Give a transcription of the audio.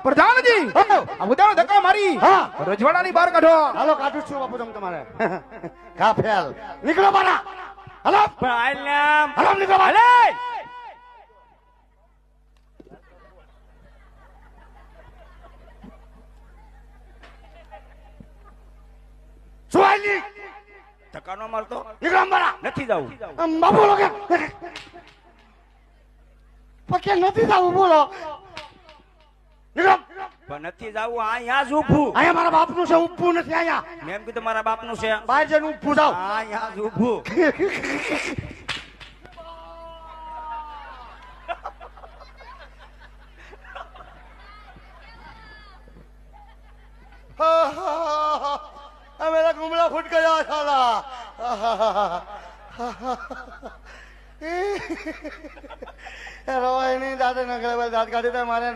પ્રધાનજી આ ઉદાણ ધક્કા મારી રજવાડાની બહાર કાઢો. હાલો કાઢું છું બાપુ તમે તમારે કા ફેલ નીકળો બારા હાલો હાલો નીકળો બારા સુવાલી ધક્કાનો મારતો નીકળો બારા નથી જાવું બાપુ લોકો પકે નથી જાવું બોલો નીકળો પણ નથી જાવું અહીંયા જ ઊભું અહીંયા મારા બાપનું છે ઊભું નથી અહીંયા મેં એમ કીધું મારા બાપનું છે બહાર જઈને ઊભું જાવ અહીંયા જ ઊભું मेरा गुमला फुट गया साला रोए नहीं दादा नगले दांत काटे मारे